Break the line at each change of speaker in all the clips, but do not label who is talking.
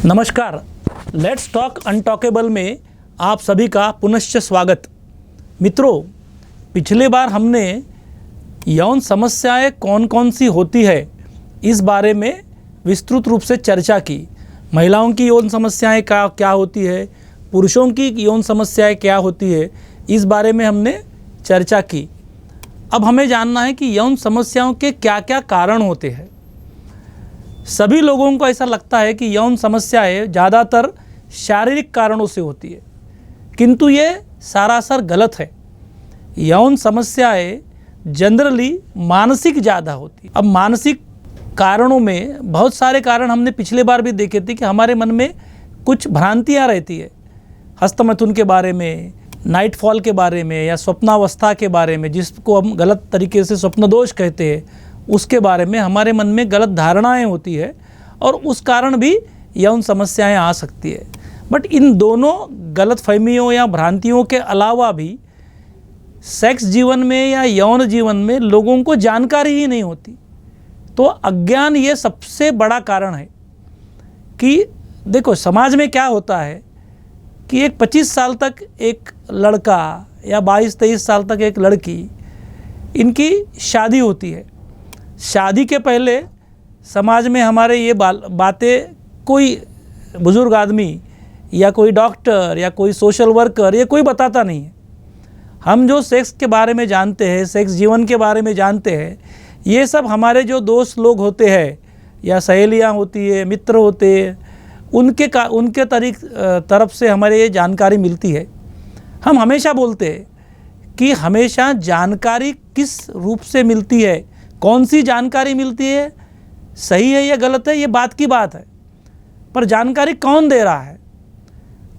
नमस्कार, let's talk अनटॉकेबल में आप सभी का पुनश्च स्वागत। मित्रों, पिछली बार हमने यौन समस्याएं कौन कौन सी होती है इस बारे में विस्तृत रूप से चर्चा की। महिलाओं की यौन समस्याएं क्या होती है, पुरुषों की यौन समस्याएं क्या होती है, इस बारे में हमने चर्चा की। अब हमें जानना है कि यौन समस्याओं के क्या क्या कारण होते हैं। सभी लोगों को ऐसा लगता है कि यौन समस्याएं ज़्यादातर शारीरिक कारणों से होती है, किंतु ये सरासर गलत है। यौन समस्याएं जनरली मानसिक ज़्यादा होती है। अब मानसिक कारणों में बहुत सारे कारण हमने पिछले बार भी देखे थे कि हमारे मन में कुछ भ्रांतियाँ रहती है, हस्तमैथुन के बारे में, नाइटफॉल के बारे में, या स्वप्नावस्था के बारे में, जिसको हम गलत तरीके से स्वप्न दोष कहते हैं, उसके बारे में हमारे मन में गलत धारणाएं होती है और उस कारण भी यौन समस्याएं आ सकती है। बट इन दोनों गलतफहमियों या भ्रांतियों के अलावा भी सेक्स जीवन में या यौन जीवन में लोगों को जानकारी ही नहीं होती। तो अज्ञान ये सबसे बड़ा कारण है कि देखो, समाज में क्या होता है कि एक 25 साल तक एक लड़का या 22-23 साल तक एक लड़की, इनकी शादी होती है। शादी के पहले समाज में हमारे ये बातें कोई बुज़ुर्ग आदमी या कोई डॉक्टर या कोई सोशल वर्कर ये कोई बताता नहीं है। हम जो सेक्स के बारे में जानते हैं, सेक्स जीवन के बारे में जानते हैं, ये सब हमारे जो दोस्त लोग होते हैं या सहेलियां होती है, मित्र होते हैं, उनके तरफ से हमारे ये जानकारी मिलती है। हम हमेशा बोलते हैं कि हमेशा जानकारी किस रूप से मिलती है, कौन सी जानकारी मिलती है, सही है या गलत है, ये बात की बात है, पर जानकारी कौन दे रहा है,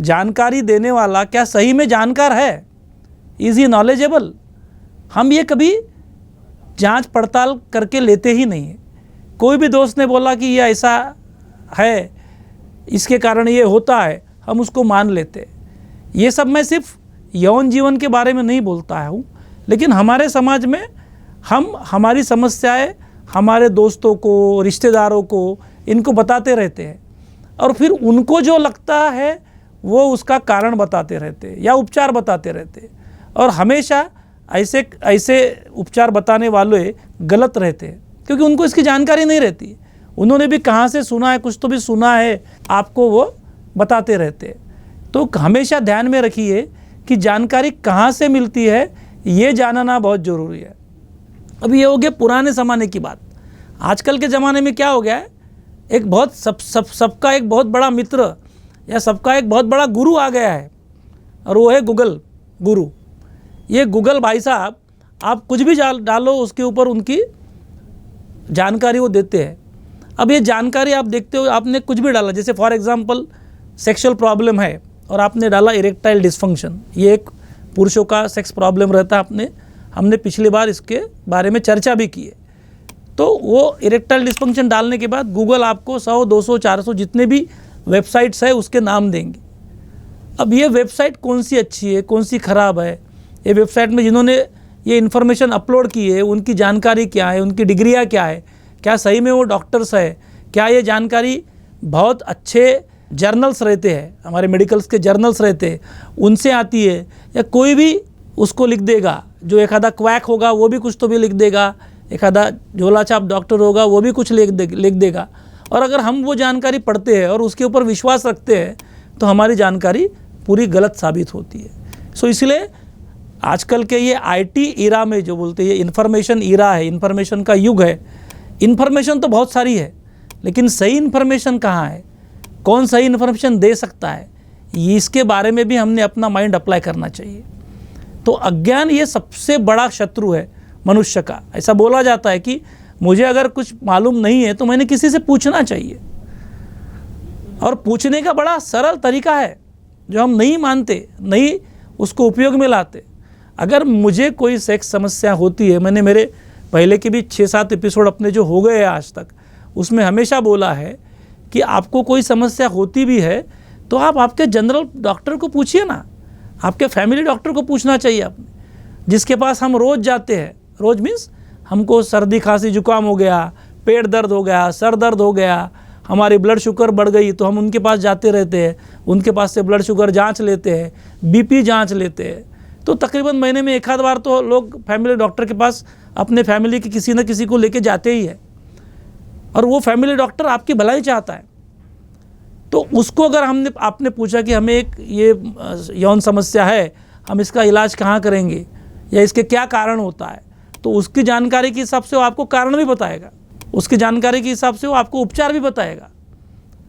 जानकारी देने वाला क्या सही में जानकार है, इज़ ही नॉलेजेबल। हम ये कभी जांच पड़ताल करके लेते ही नहीं है। कोई भी दोस्त ने बोला कि ये ऐसा है, इसके कारण ये होता है, हम उसको मान लेते। ये सब मैं सिर्फ यौन जीवन के बारे में नहीं बोलता हूँ, लेकिन हमारे समाज में हम हमारी समस्याएं हमारे दोस्तों को, रिश्तेदारों को, इनको बताते रहते हैं और फिर उनको जो लगता है वो उसका कारण बताते रहते हैं या उपचार बताते रहते हैं। और हमेशा ऐसे उपचार बताने वाले गलत रहते हैं, क्योंकि उनको इसकी जानकारी नहीं रहती। उन्होंने भी कहाँ से सुना है, कुछ तो भी सुना है, आपको वो बताते रहते हैं। तो हमेशा ध्यान में रखिए कि जानकारी कहाँ से मिलती है, ये जानना बहुत ज़रूरी है। अब ये हो गया पुराने ज़माने की बात। आजकल के ज़माने में क्या हो गया है, एक बहुत सबका एक बहुत बड़ा मित्र या सबका एक बहुत बड़ा गुरु आ गया है, और वो है गूगल गुरु। ये गूगल भाई साहब, आप कुछ भी डालो उसके ऊपर उनकी जानकारी वो देते हैं। अब ये जानकारी आप देखते हो, आपने कुछ भी डाला, जैसे फॉर एग्जांपल सेक्सुअल प्रॉब्लम है और आपने डाला इरेक्टाइल डिस्फंक्शन, ये एक पुरुषों का सेक्स प्रॉब्लम रहता है। हमने पिछली बार इसके बारे में चर्चा भी की है। तो वो इरेक्टाइल डिस्फंक्शन डालने के बाद गूगल आपको 100, 200, 400 जितने भी वेबसाइट्स है उसके नाम देंगे। अब ये वेबसाइट कौन सी अच्छी है, कौन सी ख़राब है, ये वेबसाइट में जिन्होंने ये इन्फॉर्मेशन अपलोड की है उनकी जानकारी क्या है, उनकी डिग्रियाँ क्या है, क्या सही में वो डॉक्टर्स है, क्या ये जानकारी बहुत अच्छे जर्नल्स रहते हैं, हमारे मेडिकल्स के जर्नल्स रहते हैं, उनसे आती है, या कोई भी उसको लिख देगा। जो एक आधा क्वैक होगा वो भी कुछ तो भी लिख देगा, एक आधा झोला छाप डॉक्टर होगा वो भी कुछ लिख देगा। और अगर हम वो जानकारी पढ़ते हैं और उसके ऊपर विश्वास रखते हैं तो हमारी जानकारी पूरी गलत साबित होती है। सो इसलिए आजकल के ये IT ईरा में जो बोलते हैं, इन्फॉर्मेशन ईरा है, इन्फॉर्मेशन का युग है। इन्फॉर्मेशन तो बहुत सारी है, लेकिन सही इन्फॉर्मेशन कहाँ है, कौन सही इन्फॉर्मेशन दे सकता है, इसके बारे में भी हमने अपना माइंड अप्लाई करना चाहिए। तो अज्ञान ये सबसे बड़ा शत्रु है मनुष्य का। ऐसा बोला जाता है कि मुझे अगर कुछ मालूम नहीं है तो मैंने किसी से पूछना चाहिए, और पूछने का बड़ा सरल तरीका है जो हम नहीं मानते, नहीं उसको उपयोग में लाते। अगर मुझे कोई सेक्स समस्या होती है, मैंने मेरे पहले के भी 6-7 एपिसोड अपने जो हो गए हैं आज तक, उसमें हमेशा बोला है कि आपको कोई समस्या होती भी है तो आप आपके जनरल डॉक्टर को पूछिए ना, आपके फैमिली डॉक्टर को पूछना चाहिए आपने, जिसके पास हम रोज़ जाते हैं। रोज़ मीन्स हमको सर्दी खांसी जुकाम हो गया, पेट दर्द हो गया, सर दर्द हो गया, हमारी ब्लड शुगर बढ़ गई तो हम उनके पास जाते रहते हैं, उनके पास से ब्लड शुगर जांच लेते हैं, बीपी जांच लेते हैं। तो तकरीबन महीने में एक आध बार तो लोग फैमिली डॉक्टर के पास अपने फैमिली के किसी न किसी को लेके जाते ही है, और वो फैमिली डॉक्टर आपकी भलाई चाहता है। तो उसको अगर आपने पूछा कि हमें एक ये यौन समस्या है, हम इसका इलाज कहाँ करेंगे या इसके क्या कारण होता है, तो उसकी जानकारी के हिसाब से वो आपको कारण भी बताएगा, उसकी जानकारी के हिसाब से वो आपको उपचार भी बताएगा।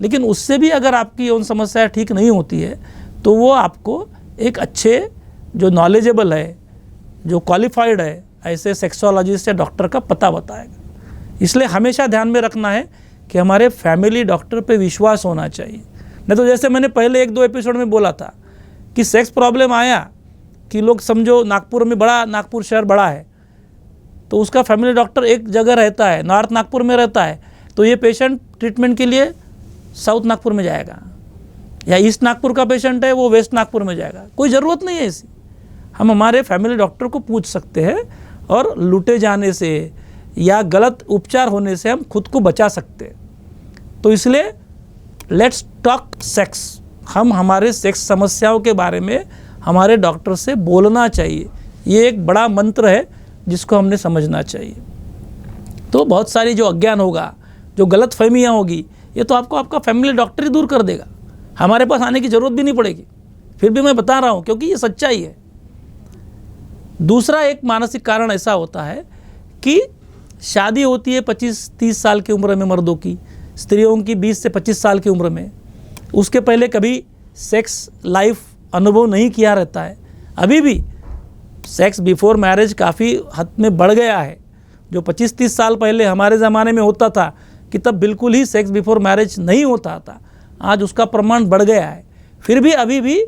लेकिन उससे भी अगर आपकी यौन समस्या ठीक नहीं होती है तो वो आपको एक अच्छे जो नॉलेजेबल है, जो क्वालिफाइड है, ऐसे सेक्सोलॉजिस्ट या डॉक्टर का पता बताएगा। इसलिए हमेशा ध्यान में रखना है कि हमारे फैमिली डॉक्टर पे विश्वास होना चाहिए। नहीं तो जैसे मैंने पहले 1-2 एपिसोड में बोला था कि सेक्स प्रॉब्लम आया कि लोग समझो नागपुर शहर बड़ा है तो उसका फैमिली डॉक्टर एक जगह रहता है, नॉर्थ नागपुर में रहता है, तो ये पेशेंट ट्रीटमेंट के लिए साउथ नागपुर में जाएगा, या ईस्ट नागपुर का पेशेंट है वो वेस्ट नागपुर में जाएगा। कोई ज़रूरत नहीं है ऐसी। हम हमारे फैमिली डॉक्टर को पूछ सकते हैं और लूटे जाने से या गलत उपचार होने से हम खुद को बचा सकते हैं। तो इसलिए लेट्स टॉक सेक्स, हम हमारे सेक्स समस्याओं के बारे में हमारे डॉक्टर से बोलना चाहिए। ये एक बड़ा मंत्र है जिसको हमने समझना चाहिए। तो बहुत सारी जो अज्ञान होगा, जो गलत फहमियाँ होगी, ये तो आपको आपका फैमिली डॉक्टर ही दूर कर देगा। हमारे पास आने की ज़रूरत भी नहीं पड़ेगी। फिर भी मैं बता रहा हूँ क्योंकि ये सच्चाई है। दूसरा एक मानसिक कारण ऐसा होता है कि शादी होती है 25-30 साल की उम्र में मर्दों की, स्त्रियों की 20 से 25 साल की उम्र में। उसके पहले कभी सेक्स लाइफ अनुभव नहीं किया रहता है। अभी भी सेक्स बिफोर मैरिज काफ़ी हद में बढ़ गया है। जो 25-30 साल पहले हमारे ज़माने में होता था कि तब बिल्कुल ही सेक्स बिफोर मैरिज नहीं होता था, आज उसका प्रमाण बढ़ गया है। फिर भी अभी भी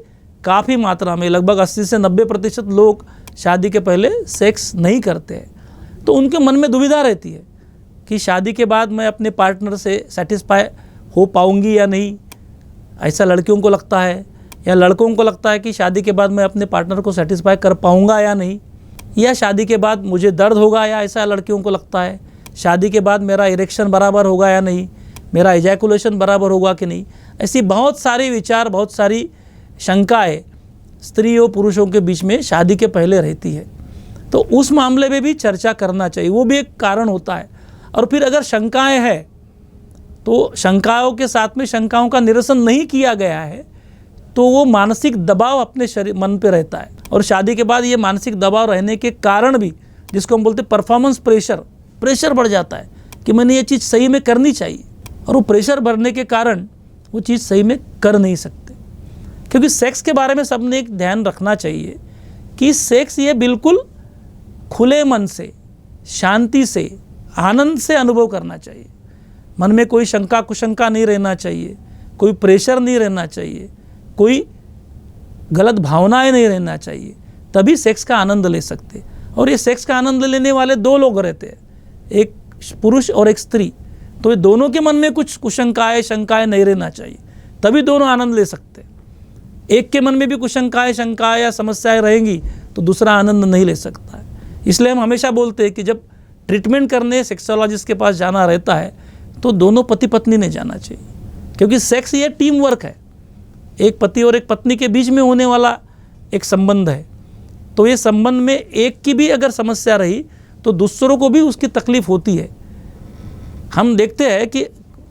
काफ़ी मात्रा में लगभग 80 से 90% लोग शादी के पहले सेक्स नहीं करते हैं। तो उनके मन में दुविधा रहती है कि शादी के बाद मैं अपने पार्टनर से सेटिस्फाई हो पाऊंगी या नहीं। ऐसा लड़कियों को लगता है, या लड़कों को लगता है कि शादी के बाद मैं अपने पार्टनर को सेटिस्फाई कर पाऊंगा या नहीं, या शादी के बाद मुझे दर्द होगा, या ऐसा लड़कियों को लगता है शादी के बाद मेरा इरेक्शन बराबर होगा या नहीं, मेरा इजैकुलेशन बराबर होगा कि नहीं। ऐसी बहुत सारी विचार, बहुत सारी शंकाएँ स्त्रियों पुरुषों के बीच में शादी के पहले रहती है। तो उस मामले में भी चर्चा करना चाहिए, वो भी एक कारण होता है। और फिर अगर शंकाएँ हैं तो शंकाओं के साथ में शंकाओं का निरसन नहीं किया गया है तो वो मानसिक दबाव अपने शरीर मन पे रहता है। और शादी के बाद ये मानसिक दबाव रहने के कारण भी, जिसको हम बोलते हैं परफॉर्मेंस प्रेशर बढ़ जाता है कि मैंने ये चीज़ सही में करनी चाहिए, और वो प्रेशर बढ़ने के कारण वो चीज़ सही में कर नहीं सकते। क्योंकि सेक्स के बारे में सबने एक ध्यान रखना चाहिए कि सेक्स ये बिल्कुल खुले मन से, शांति से, आनंद से अनुभव करना चाहिए। मन में कोई शंका कुशंका नहीं रहना चाहिए, कोई प्रेशर नहीं रहना चाहिए, कोई गलत भावनाएं नहीं रहना चाहिए, तभी सेक्स का आनंद ले सकते। और ये सेक्स का आनंद लेने वाले 2 लोग रहते हैं, एक पुरुष और एक स्त्री। तो ये दोनों के मन में कुछ कुशंकाएं शंकाएं नहीं रहना चाहिए, तभी दोनों आनंद ले सकते। एक के मन में भी कुशंकाएं शंकाएं या समस्याएं रहेंगी तो दूसरा आनंद नहीं ले सकता है। इसलिए हम हमेशा बोलते हैं कि जब ट्रीटमेंट करने सेक्सोलॉजिस्ट के पास जाना रहता है तो दोनों पति पत्नी ने जाना चाहिए, क्योंकि सेक्स ये टीम वर्क है, एक पति और एक पत्नी के बीच में होने वाला एक संबंध है। तो ये संबंध में एक की भी अगर समस्या रही तो दूसरों को भी उसकी तकलीफ होती है। हम देखते हैं कि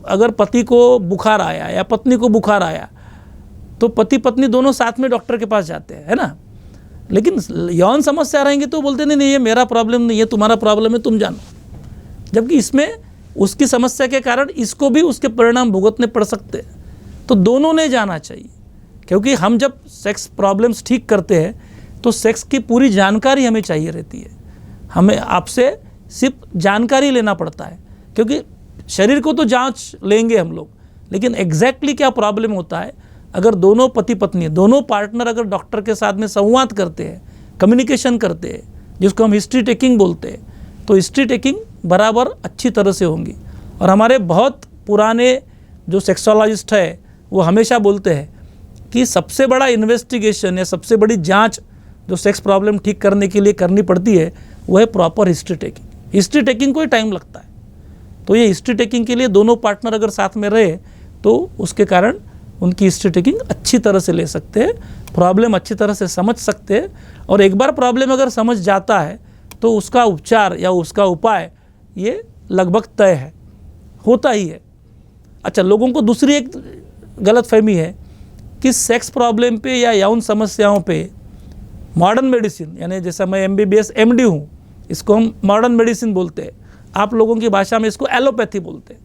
अगर पति को बुखार आया या पत्नी को बुखार आया तो पति पत्नी दोनों साथ में डॉक्टर के पास जाते हैं, है ना। लेकिन यौन समस्या रहेंगी तो बोलते नहीं ये मेरा प्रॉब्लम नहीं है, तुम्हारा प्रॉब्लम है, तुम जानो। जबकि इसमें उसकी समस्या के कारण इसको भी उसके परिणाम भुगतने पड़ सकते हैं। तो दोनों ने जाना चाहिए, क्योंकि हम जब सेक्स प्रॉब्लम्स ठीक करते हैं तो सेक्स की पूरी जानकारी हमें चाहिए रहती है। हमें आपसे सिर्फ जानकारी लेना पड़ता है, क्योंकि शरीर को तो जांच लेंगे हम लोग, लेकिन एग्जैक्टली क्या प्रॉब्लम होता है, अगर दोनों पति पत्नी, दोनों पार्टनर अगर डॉक्टर के साथ में संवाद करते हैं, कम्युनिकेशन करते हैं, जिसको हम हिस्ट्री टेकिंग बोलते हैं, तो हिस्ट्री टेकिंग बराबर अच्छी तरह से होंगी। और हमारे बहुत पुराने जो सेक्सोलॉजिस्ट है वो हमेशा बोलते हैं कि सबसे बड़ा इन्वेस्टिगेशन या सबसे बड़ी जांच जो सेक्स प्रॉब्लम ठीक करने के लिए करनी पड़ती है वो है proper history taking. History taking को ही टाइम लगता है, तो ये हिस्ट्री टेकिंग के लिए दोनों पार्टनर अगर साथ में रहे तो उसके कारण उनकी हिस्ट्री टेकिंग अच्छी तरह से ले सकते हैं, प्रॉब्लम अच्छी तरह से समझ सकते हैं, और एक बार प्रॉब्लम अगर समझ जाता है तो उसका उपचार या उसका उपाय ये लगभग तय है, होता ही है। अच्छा, लोगों को दूसरी एक गलतफहमी है कि सेक्स प्रॉब्लम पे या यौन समस्याओं पे मॉडर्न मेडिसिन, यानी जैसा मैं MBBS MD हूँ, इसको हम मॉडर्न मेडिसिन बोलते हैं, आप लोगों की भाषा में इसको एलोपैथी बोलते हैं।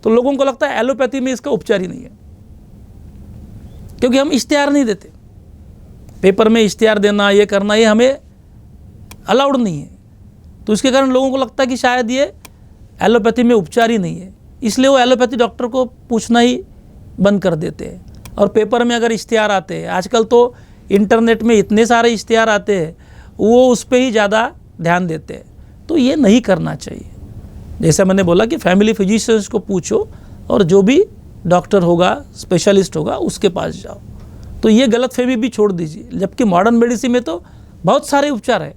तो लोगों को लगता है एलोपैथी में इसका उपचार ही नहीं है, क्योंकि हम इश्तिहार नहीं देते, पेपर में इश्तिहार देना, ये करना, ये हमें अलाउड नहीं है। तो इसके कारण लोगों को लगता है कि शायद ये एलोपैथी में उपचार ही नहीं है, इसलिए वो एलोपैथी डॉक्टर को पूछना ही बंद कर देते हैं। और पेपर में अगर इश्तिहार आते हैं, आजकल तो इंटरनेट में इतने सारे इश्तिहार आते हैं, वो उस पर ही ज़्यादा ध्यान देते हैं। तो ये नहीं करना चाहिए। जैसे मैंने बोला कि फैमिली फिजिशियंस को पूछो और जो भी डॉक्टर होगा, स्पेशलिस्ट होगा, उसके पास जाओ। तो ये गलतफहमी भी छोड़ दीजिए, जबकि मॉडर्न मेडिसिन में तो बहुत सारे उपचार है,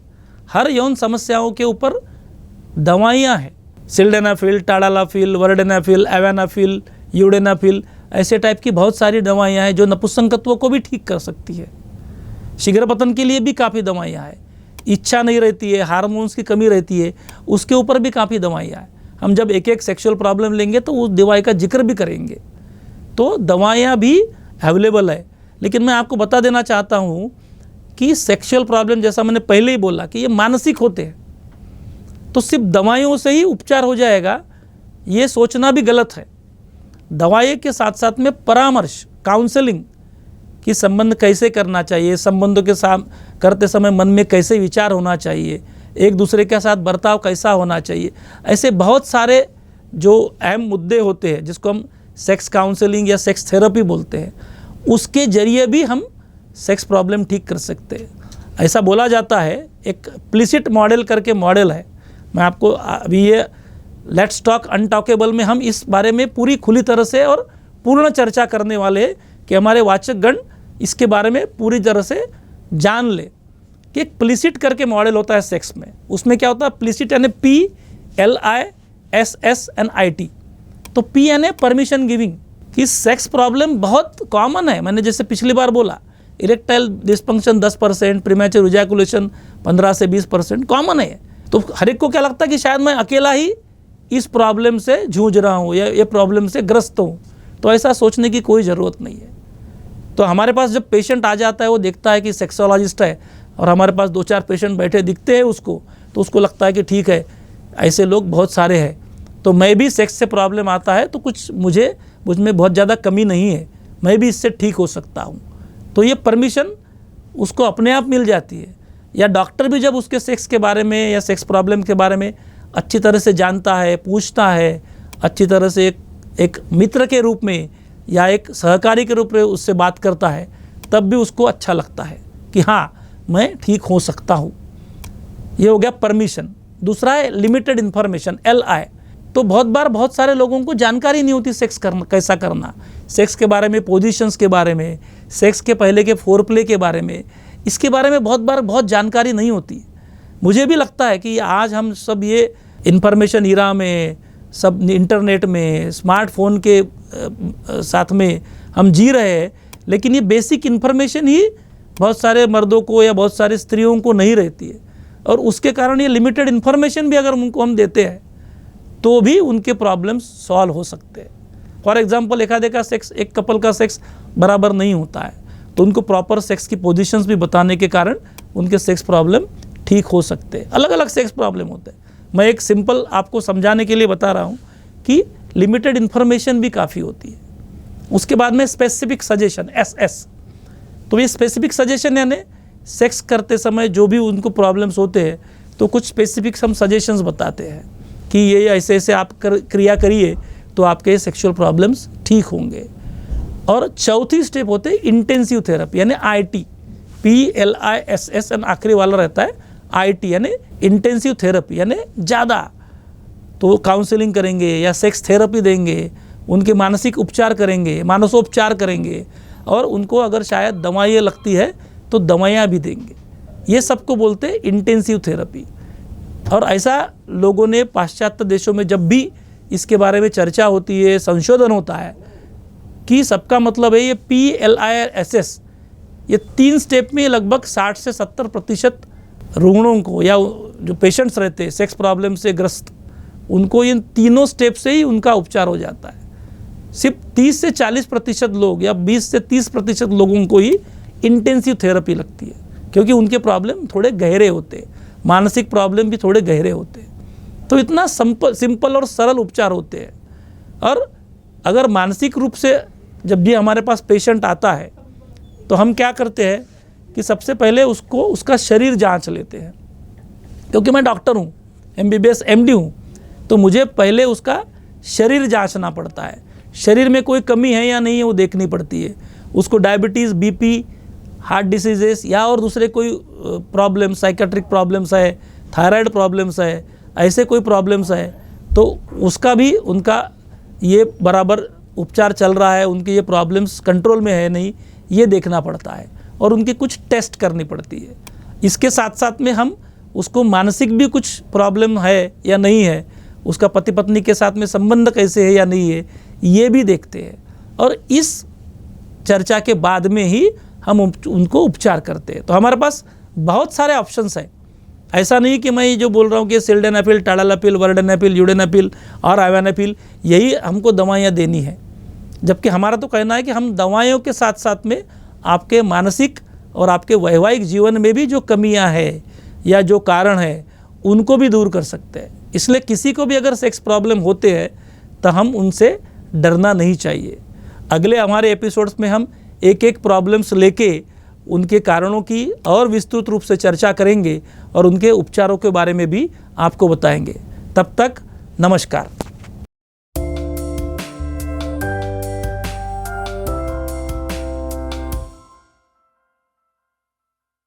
हर यौन समस्याओं के ऊपर दवाइयाँ हैं। सिल्डेनाफिल, टाडालाफिल, वर्डेनाफिल, एवानाफिल, यूडेनाफिल, ऐसे टाइप की बहुत सारी दवाइयाँ हैं जो नपुंसकत्व को भी ठीक कर सकती है। शीघ्रपतन के लिए भी काफ़ी दवाइयाँ हैं। इच्छा नहीं रहती है, हार्मोन्स की कमी रहती है, उसके ऊपर भी काफ़ी दवाइयाँ हैं। हम जब एक एक सेक्सुअल प्रॉब्लम लेंगे तो उस दवाई का जिक्र भी करेंगे। तो दवाइयाँ भी अवेलेबल है। लेकिन मैं आपको बता देना चाहता हूँ कि सेक्सुअल प्रॉब्लम, जैसा मैंने पहले ही बोला, कि ये मानसिक होते हैं, तो सिर्फ दवाइयों से ही उपचार हो जाएगा, ये सोचना भी गलत है। दवाई के साथ साथ में परामर्श, काउंसलिंग कि संबंध कैसे करना चाहिए, संबंधों के साथ करते समय मन में कैसे विचार होना चाहिए, एक दूसरे के साथ बर्ताव कैसा होना चाहिए, ऐसे बहुत सारे जो अहम मुद्दे होते हैं जिसको हम सेक्स काउंसलिंग या सेक्स थेरेपी बोलते हैं, उसके जरिए भी हम सेक्स प्रॉब्लम ठीक कर सकते हैं। ऐसा बोला जाता है, एक प्लिसिट मॉडल करके मॉडल है, मैं आपको अभी ये लेट्स टॉक अनटॉकेबल में हम इस बारे में पूरी खुली तरह से और पूर्ण चर्चा करने वाले हैं कि हमारे वाचकगण इसके बारे में पूरी तरह से जान ले कि एक प्लिसिट करके मॉडल होता है सेक्स में। उसमें क्या होता है, प्लिसिट यानी PLISSNIT। तो P यानी परमिशन गिविंग, कि सेक्स प्रॉब्लम बहुत कॉमन है। मैंने जैसे पिछली बार बोला, इरेक्टाइल डिस्फंक्शन 10%, प्रीमैच्योर इजैकुलेशन 15 से 20% कॉमन है। तो हर एक को क्या लगता है कि शायद मैं अकेला ही इस प्रॉब्लम से जूझ रहा हूँ या ये प्रॉब्लम से ग्रस्त हूँ। तो ऐसा सोचने की कोई ज़रूरत नहीं है। तो हमारे पास जब पेशेंट आ जाता है, वो देखता है कि सेक्सोलॉजिस्ट है और हमारे पास 2-4 पेशेंट बैठे दिखते हैं उसको, तो उसको लगता है कि ठीक है, ऐसे लोग बहुत सारे हैं, तो मैं भी सेक्स से प्रॉब्लम आता है तो कुछ मुझ में बहुत ज़्यादा कमी नहीं है, मैं भी इससे ठीक हो सकता हूँ। तो ये परमिशन उसको अपने आप मिल जाती है। या डॉक्टर भी जब उसके सेक्स के बारे में या सेक्स प्रॉब्लम के बारे में अच्छी तरह से जानता है, पूछता है, अच्छी तरह से एक मित्र के रूप में या एक सहकारी के रूप में उससे बात करता है, तब भी उसको अच्छा लगता है कि हाँ, मैं ठीक हो सकता हूँ। ये हो गया परमिशन। दूसरा है लिमिटेड इन्फॉर्मेशन, LI। तो बहुत बार बहुत सारे लोगों को जानकारी नहीं होती सेक्स करना कैसा करना, सेक्स के बारे में, पोजीशंस के बारे में, सेक्स के पहले के फोरप्ले के बारे में, इसके बारे में बहुत बार बहुत जानकारी नहीं होती। मुझे भी लगता है कि आज हम सब ये इन्फॉर्मेशन ईरा में, सब इंटरनेट में, स्मार्टफोन के साथ में हम जी रहे हैं, लेकिन ये बेसिक इन्फॉर्मेशन ही बहुत सारे मर्दों को या बहुत सारी स्त्रियों को नहीं रहती है। और उसके कारण ये लिमिटेड इन्फॉर्मेशन भी अगर उनको हम देते हैं तो भी उनके प्रॉब्लम्स सॉल्व हो सकते हैं। फॉर एग्जांपल, एक कपल का सेक्स बराबर नहीं होता है, तो उनको प्रॉपर सेक्स की पोजीशंस भी बताने के कारण उनके सेक्स प्रॉब्लम ठीक हो सकते हैं। अलग अलग सेक्स प्रॉब्लम होते हैं। मैं एक सिंपल आपको समझाने के लिए बता रहा हूँ कि लिमिटेड इन्फॉर्मेशन भी काफ़ी होती है। उसके बाद में स्पेसिफिक सजेशन, SS। तो ये स्पेसिफिक सजेशन यानी सेक्स करते समय जो भी उनको प्रॉब्लम्स होते हैं, तो कुछ स्पेसिफिक हम सजेशंस बताते हैं कि ये ऐसे ऐसे आप क्रिया करिए तो आपके सेक्सुअल प्रॉब्लम्स ठीक होंगे। और चौथी स्टेप होते हैं इंटेंसिव थेरेपी यानी IT, PLISS एंड आखिरी वाला रहता है IT यानी इंटेंसिव थेरेपी, यानी ज़्यादा। तो काउंसलिंग करेंगे या सेक्स थेरेपी देंगे, उनके मानसिक उपचार करेंगे, मानसोपचार करेंगे, और उनको अगर शायद दवाइयाँ लगती है तो दवाइयाँ भी देंगे। ये सबको बोलते हैं इंटेंसिव थेरेपी। और ऐसा लोगों ने पाश्चात्य देशों में जब भी इसके बारे में चर्चा होती है, संशोधन होता है कि सबका मतलब है ये PLISS, ये 3 स्टेप में लगभग 60 से 70% रुग्णों को या जो पेशेंट्स रहते हैं सेक्स प्रॉब्लम से ग्रस्त, उनको इन तीनों स्टेप से ही उनका उपचार हो जाता है। सिर्फ 30 से 40% लोग या 20 से 30% लोगों को ही इंटेंसिव थेरेपी लगती है, क्योंकि उनके प्रॉब्लम थोड़े गहरे होते हैं, मानसिक प्रॉब्लम भी थोड़े गहरे होते हैं। तो इतना सिंपल और सरल उपचार होते हैं। और अगर मानसिक रूप से जब भी हमारे पास पेशेंट आता है तो हम क्या करते हैं कि सबसे पहले उसका शरीर जांच लेते हैं, क्योंकि मैं डॉक्टर हूँ, MBBS MD हूँ, तो मुझे पहले उसका शरीर जांचना पड़ता है। शरीर में कोई कमी है या नहीं है वो देखनी पड़ती है। उसको डायबिटीज़, BP, हार्ट डिसीजेस या और दूसरे कोई प्रॉब्लम, साइकेट्रिक प्रॉब्लम्स है, थायराइड प्रॉब्लम्स है, ऐसे कोई प्रॉब्लम्स है तो उसका भी उनका ये बराबर उपचार चल रहा है, उनकी ये प्रॉब्लम्स कंट्रोल में है नहीं, ये देखना पड़ता है और उनकी कुछ टेस्ट करनी पड़ती है। इसके साथ साथ में हम उसको मानसिक भी कुछ प्रॉब्लम है या नहीं है, उसका पति पत्नी के साथ में संबंध कैसे है या नहीं है, ये भी देखते हैं। और इस चर्चा के बाद में ही हम उनको उपचार करते हैं। तो हमारे पास बहुत सारे ऑप्शंस हैं। ऐसा नहीं कि मैं जो बोल रहा हूँ कि सिल्डेनाफिल, टाडालापिल, वर्डेनापिल, यूडेनापिल और आइवानापिल यही हमको दवाइयाँ देनी है, जबकि हमारा तो कहना है कि हम दवाइयों के साथ साथ में आपके मानसिक और आपके वैवाहिक जीवन में भी जो कमियां हैं या जो कारण है उनको भी दूर कर सकते हैं। इसलिए किसी को भी अगर सेक्स प्रॉब्लम होते हैं तो हम उनसे डरना नहीं चाहिए। अगले हमारे एपिसोड्स में हम एक एक प्रॉब्लम्स लेके उनके कारणों की और विस्तृत रूप से चर्चा करेंगे और उनके उपचारों के बारे में भी आपको बताएंगे। तब तक नमस्कार।